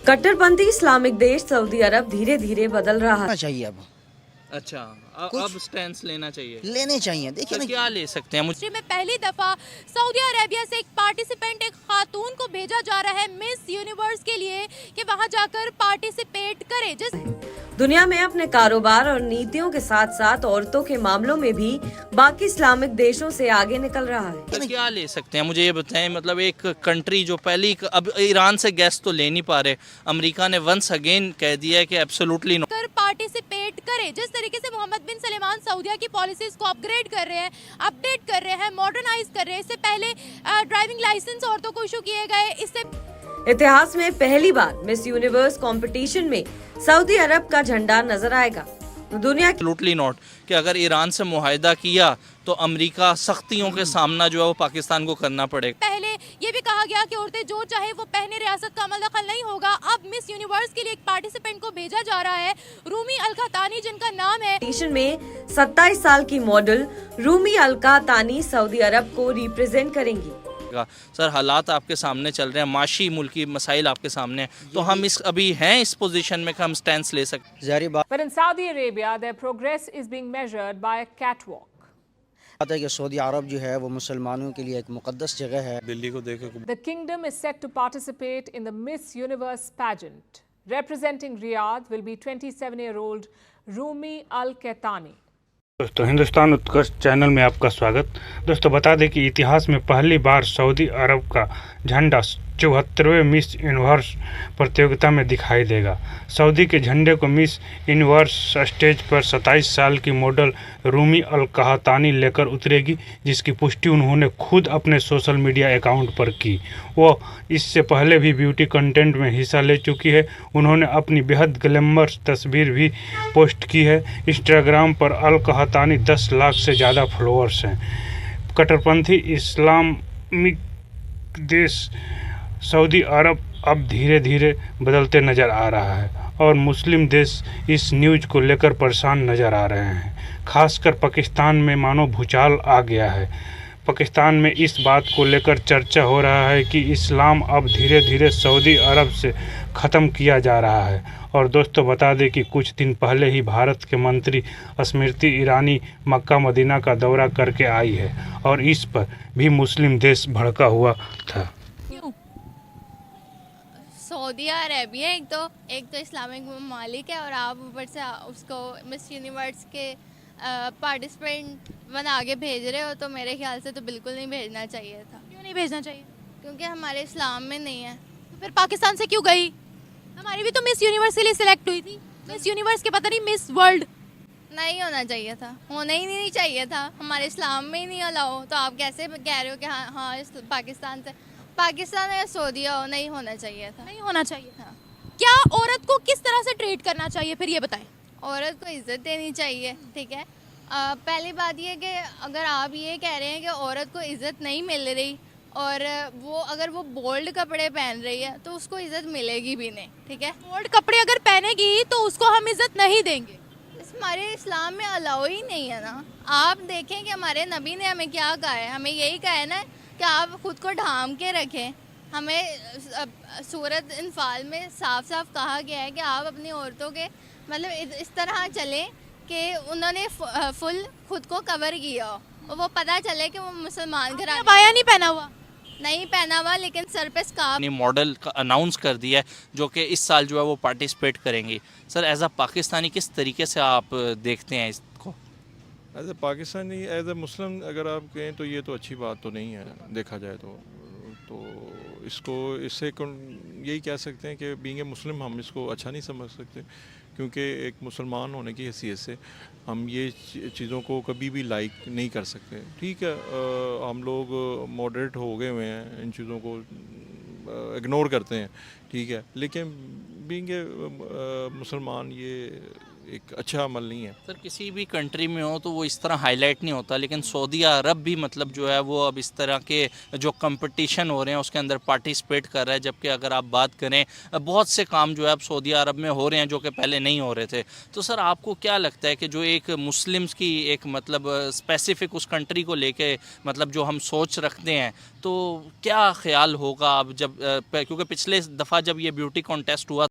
कट्टरपंथी इस्लामिक देश सऊदी अरब धीरे धीरे बदल रहा है। चाहिए अब अच्छा, कुछ अब स्टैंड लेना चाहिए। लेने चाहिए। देखिए तो ना, क्या ले सकते हैं? मुझे हिस्ट्री में पहली दफा सऊदी अरेबिया से एक पार्टिसिपेंट, एक खातून को भेजा जा रहा है मिस यूनिवर्स के लिए कि वहां जाकर पार्टिसिपेट करे। जिस दुनिया में अपने कारोबार और नीतियों के साथ साथ औरतों के मामलों में भी बाकी इस्लामिक देशों से आगे निकल रहा है। तो क्या ले सकते हैं? मुझे ये बताएं। मतलब एक कंट्री जो पहली, अब ईरान से गैस तो ले नहीं पा रहे, अमेरिका ने वंस अगेन कह दिया है कि एब्सोल्युटली नो। कर पार्टिसिपेट करे। जिस तरीके से मोहम्मद बिन सलमान सऊदिया की पॉलिसीज को अपग्रेड कर रहे हैं, अपडेट कर रहे हैं, मॉडर्नाइज कर रहे हैं। इससे पहले ड्राइविंग लाइसेंस औरतों को इशू किए गए। इससे इतिहास में पहली बार मिस यूनिवर्स कंपटीशन में सऊदी अरब का झंडा नजर आएगा। दुनिया की एब्सोल्युटली नॉट कि अगर ईरान से मुआहिदा किया तो अमेरिका सख्तियों के सामना जो है वो पाकिस्तान को करना पड़ेगा। पहले ये भी कहा गया कि औरतें जो चाहे वो पहने, रियासत का अमल दखल नहीं होगा। अब मिस यूनिवर्स के लिए एक पार्टिसिपेंट को भेजा जा रहा है, रूमी अलकातानी, जिनका नाम है। कंपटीशन में 27 साल की मॉडल रूमी अलका तानी सऊदी अरब को रिप्रेजेंट करेंगी। सर, हालात आपके सामने चल रहे हैं, माशी मुल्की मसाइल आपके सामने हैं, तो हम अभी हैं इस पोजीशन में कि हम स्टैंड ले सकते। जारी बात But in Saudi Arabia, their progress is being measured by a catwalk. है कि सऊदी अरब जो है वो मुसलमानों के लिए एक मुकद्दस जगह है। दिल्ली को देखे The kingdom is set to participate in the Miss Universe pageant. Representing Riyadh will be 27-year-old Rumi Al-Kaitani. दोस्तों, हिंदुस्तान उत्कर्ष चैनल में आपका स्वागत। दोस्तों, बता दें कि इतिहास में पहली बार सऊदी अरब का झंडा 74वें मिस यूनिवर्स प्रतियोगिता में दिखाई देगा। सऊदी के झंडे को मिस यूनिवर्स स्टेज पर 27 साल की मॉडल रूमी अल कहतानी लेकर उतरेगी, जिसकी पुष्टि उन्होंने खुद अपने सोशल मीडिया अकाउंट पर की। वो इससे पहले भी ब्यूटी कंटेंट में हिस्सा ले चुकी है। उन्होंने अपनी बेहद ग्लैमरस तस्वीर भी पोस्ट की है। इंस्टाग्राम पर अल कहतानी 10 लाख से ज़्यादा फॉलोअर्स हैं। कट्टरपंथी इस्लामिक देश सऊदी अरब अब धीरे धीरे बदलते नज़र आ रहा है और मुस्लिम देश इस न्यूज़ को लेकर परेशान नज़र आ रहे हैं। खासकर पाकिस्तान में मानो भूचाल आ गया है। पाकिस्तान में इस बात को लेकर चर्चा हो रहा है कि इस्लाम अब धीरे धीरे सऊदी अरब से ख़त्म किया जा रहा है। और दोस्तों, बता दें कि कुछ दिन पहले ही भारत के मंत्री स्मृति ईरानी मक्का मदीना का दौरा करके आई है और इस पर भी मुस्लिम देश भड़का हुआ था। सऊदी अरेबिया एक तो इस्लामिक ममालिक है और आप ऊपर से उसको मिस यूनिवर्स के पार्टिसिपेंट बना के भेज रहे हो, तो मेरे ख्याल से तो बिल्कुल नहीं भेजना चाहिए था। क्यों नहीं भेजना चाहिए? क्योंकि हमारे इस्लाम में नहीं है। तो फिर पाकिस्तान से क्यों गई? हमारी भी तो मिस यूनिवर्स के लिए सिलेक्ट हुई थी। मिस यूनिवर्स के पता नहीं मिस वर्ल्ड नहीं होना चाहिए था, होना ही नहीं चाहिए था। हमारे इस्लाम में ही नहीं अलाउ, तो आप कैसे कह रहे हो कि हाँ पाकिस्तान या सऊदीया हो, नहीं होना चाहिए था। नहीं होना चाहिए। हाँ। क्या औरत को किस तरह से ट्रीट करना चाहिए फिर ये बताएं। औरत को इज्जत देनी चाहिए, ठीक है। पहली बात ये कि अगर आप ये कह रहे हैं कि औरत को इज्जत नहीं मिल रही और अगर वो बोल्ड कपड़े पहन रही है तो उसको इज्जत मिलेगी भी नहीं, ठीक है। बोल्ड कपड़े अगर पहनेगी तो उसको हम इज्जत नहीं देंगे। हमारे इस्लाम में अलाउ ही नहीं है ना। आप देखें कि हमारे नबी ने हमें क्या कहा है। हमें यही कहा है ना कि आप खुद को ढांप के रखें। हमें सूरत इन्फाल में साफ साफ कहा गया है कि आप अपनी औरतों के मतलब इस तरह चलें कि उन्होंने फुल खुद को कवर किया हो और वो पता चले कि वो मुसलमान घराने। अबाया नहीं पहना हुआ? नहीं पहना हुआ, लेकिन सर पे स्कार्फ। मॉडल का अनाउंस कर दिया है जो कि इस साल जो है वो पार्टिसिपेट करेंगी। सर, एज अ पाकिस्तानी किस तरीके से आप देखते हैं इसको? As a Pakistani, as a Muslim अगर आप कहें तो ये तो अच्छी बात तो नहीं है देखा जाए तो इससे यही कह सकते हैं कि बीइंग ए मुस्लिम हम इसको अच्छा नहीं समझ सकते, क्योंकि एक मुसलमान होने की हैसियत से हम ये चीज़ों को कभी भी लाइक नहीं कर सकते। ठीक है, हम लोग मॉडरेट हो गए हुए हैं, इन चीज़ों को इग्नोर करते हैं, ठीक है, लेकिन बीइंग ए मुसलमान ये एक अच्छा अमल नहीं है। सर किसी भी कंट्री में हो तो वो इस तरह हाईलाइट नहीं होता, लेकिन सऊदी अरब भी मतलब जो है वो अब इस तरह के जो कंपटीशन हो रहे हैं उसके अंदर पार्टिसिपेट कर रहा है, जबकि अगर आप बात करें बहुत से काम जो है अब सऊदी अरब में हो रहे हैं जो कि पहले नहीं हो रहे थे। तो सर आपको क्या लगता है कि जो एक मुस्लिम्स की एक मतलब स्पेसिफिक उस कंट्री को लेके मतलब जो हम सोच रखते हैं, तो क्या ख्याल होगा अब जब क्योंकि पिछले दफ़ा जब ये ब्यूटी कॉन्टेस्ट हुआ